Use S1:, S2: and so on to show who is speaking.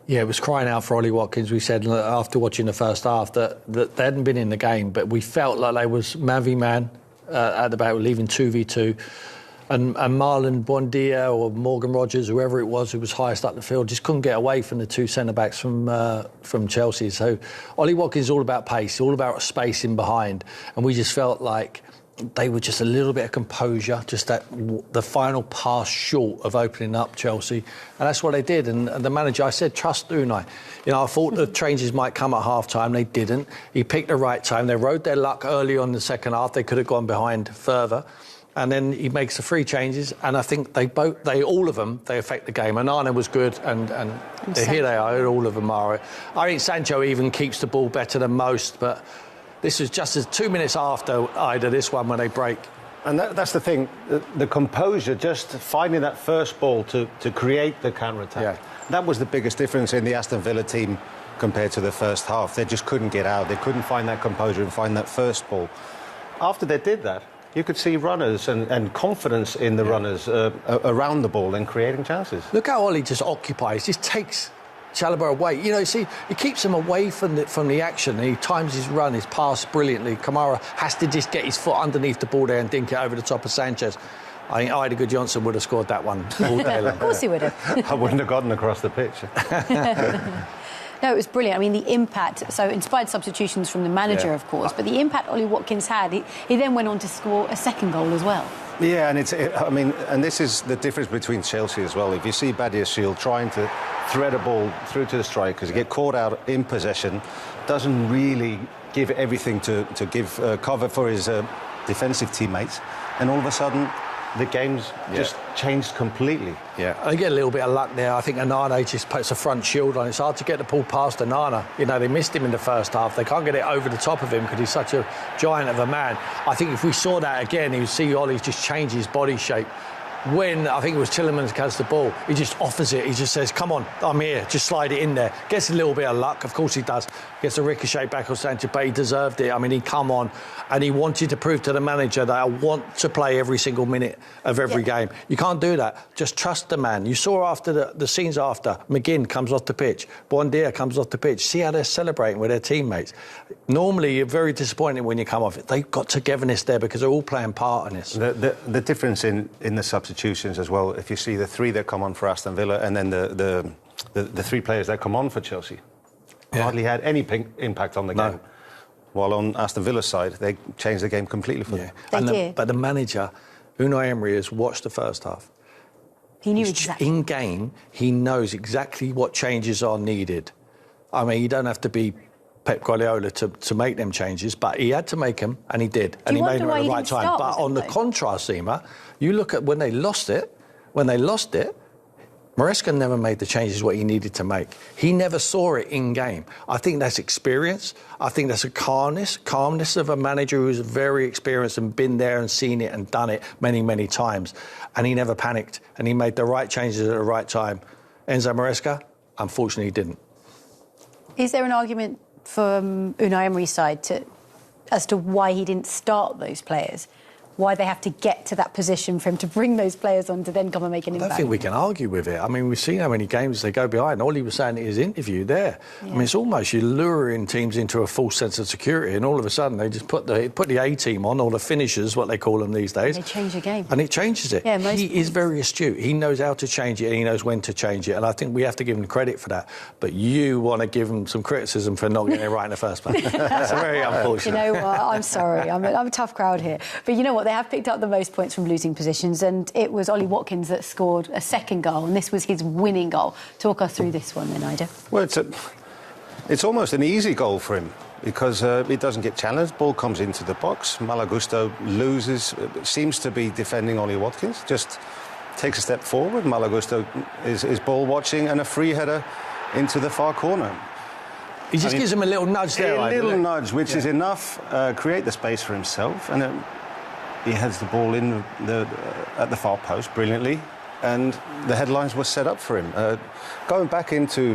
S1: Yeah, it was crying out for Ollie Watkins. We said after watching the first half that they hadn't been in the game, but we felt like they was man v man at the back, leaving 2v2. And Marlon Buendia or Morgan Rogers, whoever it was who was highest up the field, just couldn't get away from the two centre-backs from Chelsea. So Ollie Watkins is all about pace, all about space in behind. And we just felt like they were just a little bit of composure, just the final pass short of opening up Chelsea. And that's what they did. And the manager, I said, trust Unai. You know, I thought the changes might come at half-time. They didn't. He picked the right time. They rode their luck early on in the second half. They could have gone behind further. And then he makes the 3 changes, and I think all of them affect the game. Onana was good, and here they are, all of them are. I think Sancho even keeps the ball better than most, but this is just as 2 minutes after either this one when they break.
S2: And that's the thing, the composure, just finding that first ball to create the counter-attack. Yeah. That was the biggest difference in the Aston Villa team compared to the first half. They just couldn't get out. They couldn't find that composure and find that first ball. After they did that, you could see runners and confidence in the runners around the ball and creating chances.
S1: Look how Ollie just occupies, just takes Chalobah away. You know, see, he keeps him away from the action. He times his run, his pass brilliantly. Kamara has to just get his foot underneath the ball there and dink it over the top of Sanchez. I think Idago Johnson would have scored that one all day long.
S3: Of course he would have.
S2: I wouldn't have gotten across the pitch.
S3: No, it was brilliant. I mean, the impact, so inspired substitutions from the manager, of course, but the impact Ollie Watkins had, he then went on to score a second goal as well.
S2: Yeah, and and this is the difference between Chelsea as well. If you see Badiashile trying to thread a ball through to the strikers, get caught out in possession, doesn't really give everything to give cover for his defensive teammates, and all of a sudden the game's just changed completely.
S1: Yeah, I get a little bit of luck there. I think Onana just puts a front shield on. It's hard to get the ball past Onana. You know, they missed him in the first half. They can't get it over the top of him because he's such a giant of a man. I think if we saw that again, you'd see Ollie just change his body shape. When, I think it was Tielemans has the ball, he just offers it. He just says, come on, I'm here, just slide it in there. Gets a little bit of luck, of course he does. Gets a ricochet back on Sanchez, but he deserved it. I mean, he come on and he wanted to prove to the manager that I want to play every single minute of every game. You can't do that. Just trust the man. You saw after the scenes after, McGinn comes off the pitch, Buendia comes off the pitch. See how they're celebrating with their teammates. Normally, you're very disappointed when you come off it. They've got togetherness there because they're all playing part in this.
S2: The difference in the substitutions as well, if you see the 3 that come on for Aston Villa and then the 3 players that come on for Chelsea, hardly had any impact on the game. While on Aston Villa's side, they changed the game completely for them.
S1: But the manager, Unai Emery, has watched the first half.
S3: He knew exactly.
S1: In game, he knows exactly what changes are needed. I mean, you don't have to be Pep Guardiola to make them changes, but he had to make them, and he did. And he made them at the right time. But on the contrast, Seema, you look at when they lost it, Maresca never made the changes what he needed to make. He never saw it in game. I think that's experience. I think that's a calmness of a manager who's very experienced and been there and seen it and done it many, many times. And he never panicked, and he made the right changes at the right time. Enzo Maresca, unfortunately, didn't.
S3: Is there an argument from Unai Emery's side as to why he didn't start those players? Why they have to get to that position for him to bring those players on to then come and make an impact?
S1: I don't think we can argue with it. I mean, we've seen how many games they go behind. All he was saying in his interview there. Yeah. I mean, it's almost you're luring teams into a false sense of security, and all of a sudden they just put the A-team on, or the finishers, what they call them these days.
S3: They change the game.
S1: And it changes it.
S3: Yeah,
S1: he is very astute. He knows how to change it, and he knows when to change it. And I think we have to give him credit for that. But you want to give him some criticism for not getting it right in the first place. That's very unfortunate.
S3: You know what? I'm sorry. I'm a tough crowd here. But you know what? They have picked up the most points from losing positions, and it was Ollie Watkins that scored a second goal, and this was his winning goal. Talk us through this one then, Ida.
S2: Well, it's almost an easy goal for him because it doesn't get challenged. Ball comes into the box. Malagusto loses, seems to be defending Ollie Watkins, just takes a step forward. Malagusto is ball watching, and a free header into the far corner.
S1: He just gives him a little nudge there.
S2: A little nudge, which is enough, create the space for himself, and he heads the ball in at the far post brilliantly, and the headlines were set up for him. Going back into